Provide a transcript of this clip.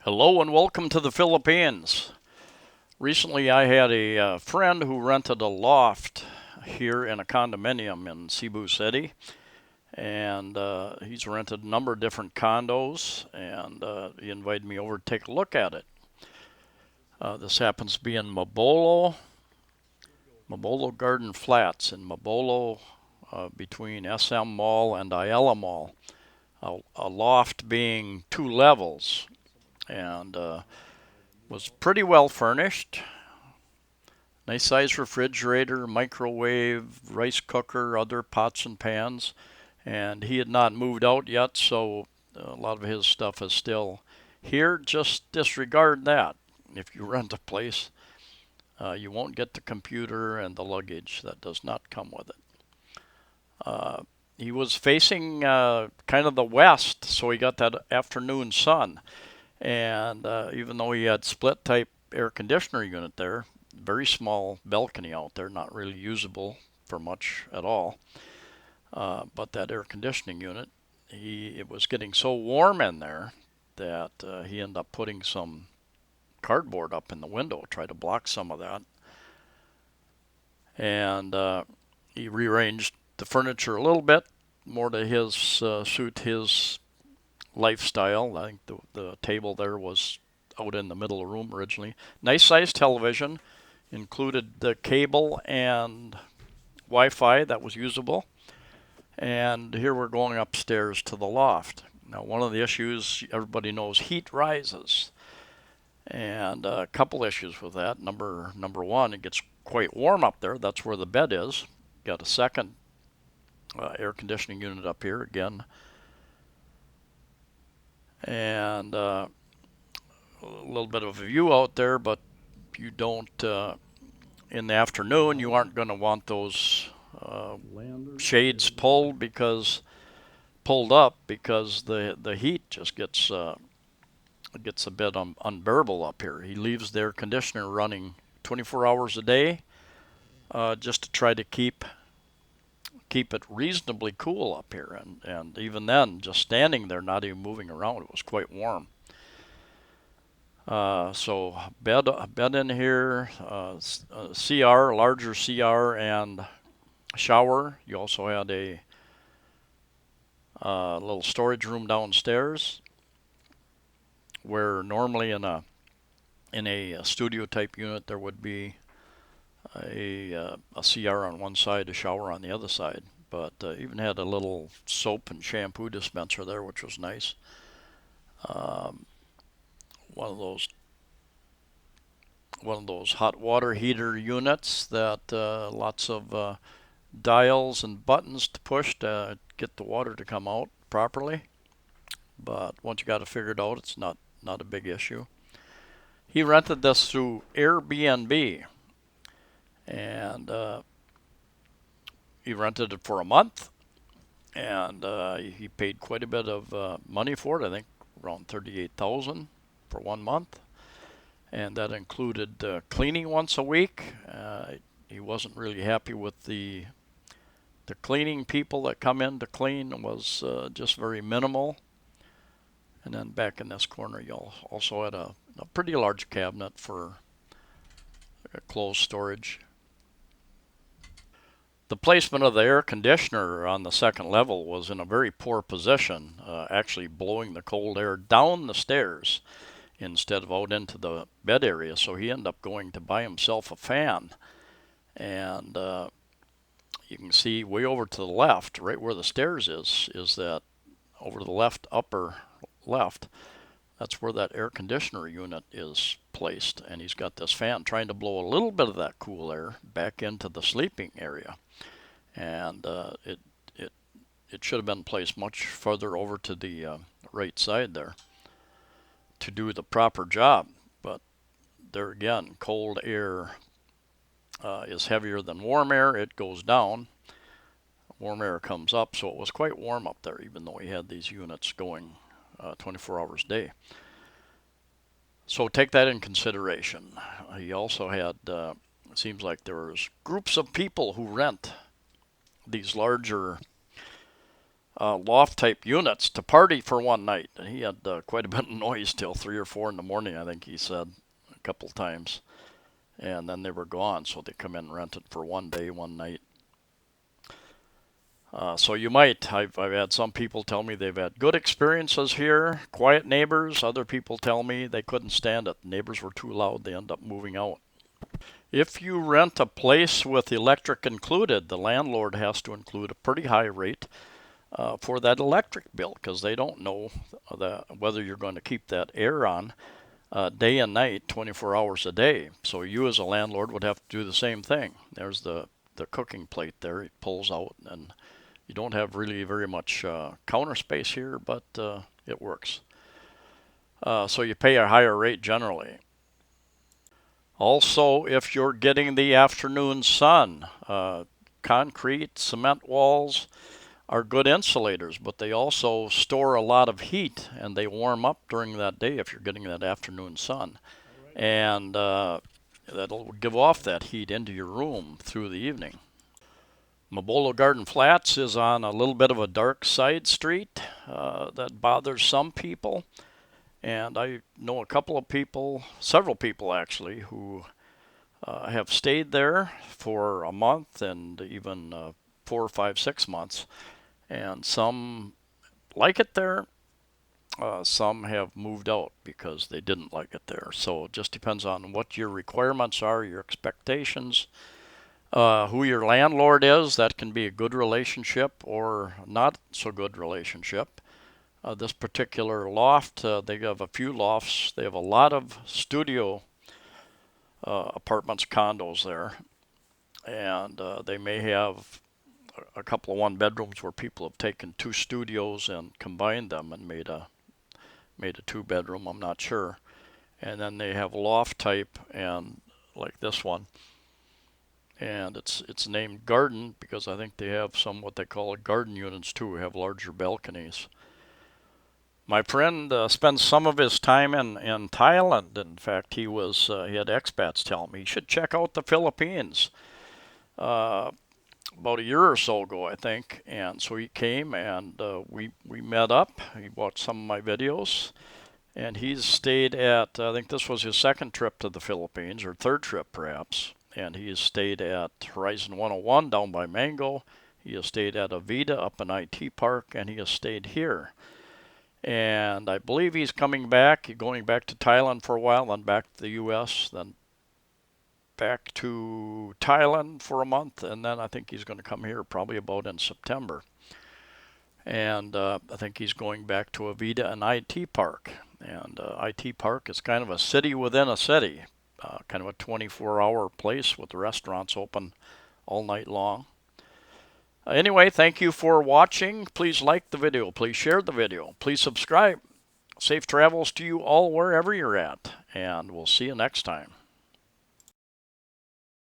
Hello and welcome to the Philippines. Recently, I had a friend who rented a loft here in a condominium in Cebu City, and he's rented a number of different condos, and he invited me over to take a look at it. This happens to be in Mabolo Garden Flats in Mabolo, between SM Mall and Ayala Mall. A loft being two levels, and was pretty well furnished. Nice size refrigerator, microwave, rice cooker, other pots and pans. And he had not moved out yet, so a lot of his stuff is still here. Just disregard that. If you rent a place, you won't get the computer and the luggage. That does not come with it. Uh, he was facing kind of the west, so he got that afternoon sun. And even though he had split type air conditioner unit there, very small balcony out there, not really usable for much at all. But that air conditioning unit, it was getting so warm in there that he ended up putting some cardboard up in the window, try to block some of that, and he rearranged the furniture a little bit more to his suit his lifestyle. I think the table there was out in the middle of the room originally. Nice sized television, included the cable and Wi-Fi that was usable. And here we're going upstairs to the loft. Now, one of the issues everybody knows, heat rises, and a couple issues with that. Number one, it gets quite warm up there. That's where the bed is. Got a second air conditioning unit up here again, and a little bit of a view out there, but you don't in the afternoon you aren't going to want those shades pulled up because the heat just gets a bit unbearable up here. He leaves the air conditioner running 24 hours a day, just to try to keep it reasonably cool up here, and even then, just standing there, not even moving around, it was quite warm. So bed in here, CR, larger CR, and shower. You also had a little storage room downstairs, where normally in a studio type unit there would be a CR on one side, a shower on the other side. But even had a little soap and shampoo dispenser there, which was nice. Um, one of those hot water heater units that lots of dials and buttons to push to get the water to come out properly. But once you got it figured out, it's not a big issue. He rented this through Airbnb, and he rented it for a month, and he paid quite a bit of money for it. I think around 38,000 for 1 month, and that included cleaning once a week. He wasn't really happy with the cleaning people that come in to clean was just very minimal. And then back in this corner, you also had a pretty large cabinet for clothes storage. The placement of the air conditioner on the second level was in a very poor position, actually blowing the cold air down the stairs instead of out into the bed area. So he ended up going to buy himself a fan. And you can see way over to the left, right where the stairs is that over the left upper left, that's where that air conditioner unit is placed, and he's got this fan trying to blow a little bit of that cool air back into the sleeping area, and it it should have been placed much further over to the right side there to do the proper job. But there again, cold air is heavier than warm air. It goes down. Warm air comes up, so it was quite warm up there, even though he had these units going 24 hours a day. So take that in consideration. He also had, it seems like there's groups of people who rent these larger loft type units to party for one night. And he had quite a bit of noise till 3 or 4 in the morning, I think he said a couple times. And then they were gone, so they come in and rent it for one day, one night. So you might. I've had some people tell me they've had good experiences here, quiet neighbors. Other people tell me they couldn't stand it. Neighbors were too loud. They end up moving out. If you rent a place with electric included, the landlord has to include a pretty high rate for that electric bill because they don't know whether you're going to keep that air on day and night, 24 hours a day. So you as a landlord would have to do the same thing. There's the cooking plate there. It pulls out, and you don't have really very much counter space here, but it works. So you pay a higher rate generally. Also, if you're getting the afternoon sun, concrete, cement walls are good insulators, but they also store a lot of heat and they warm up during that day if you're getting that afternoon sun. And that'll give off that heat into your room through the evening. Mabolo Garden Flats is on a little bit of a dark side street that bothers some people. And I know a couple of people, several people actually, who have stayed there for a month and even 4, 5, 6 months. And some like it there. Some have moved out because they didn't like it there. So it just depends on what your requirements are, your expectations, who your landlord is. That can be a good relationship or not so good relationship. This particular loft, they have a few lofts. They have a lot of studio apartments, condos there, and they may have a couple of one bedrooms where people have taken two studios and combined them and made a 2 bedroom. I'm not sure. And then they have loft type and like this one, and it's named garden because I think they have some what they call garden units too, have larger balconies. My friend spends some of his time in Thailand. In fact, he had expats tell me he should check out the Philippines. About a year or so ago, I think, and so he came and we met up. He watched some of my videos, and he's stayed at I think this was his second trip to the Philippines or third trip perhaps, and he has stayed at Horizon 101 down by Mango. He has stayed at Avita up in IT Park, and he has stayed here. And I believe he's going back to Thailand for a while, then back to the U.S., then back to Thailand for a month, and then I think he's going to come here probably about in September. And I think he's going back to Avita and IT Park. And IT Park is kind of a city within a city, kind of a 24-hour place with restaurants open all night long. Anyway, thank you for watching. Please like the video. Please share the video. Please subscribe. Safe travels to you all wherever you're at. And we'll see you next time.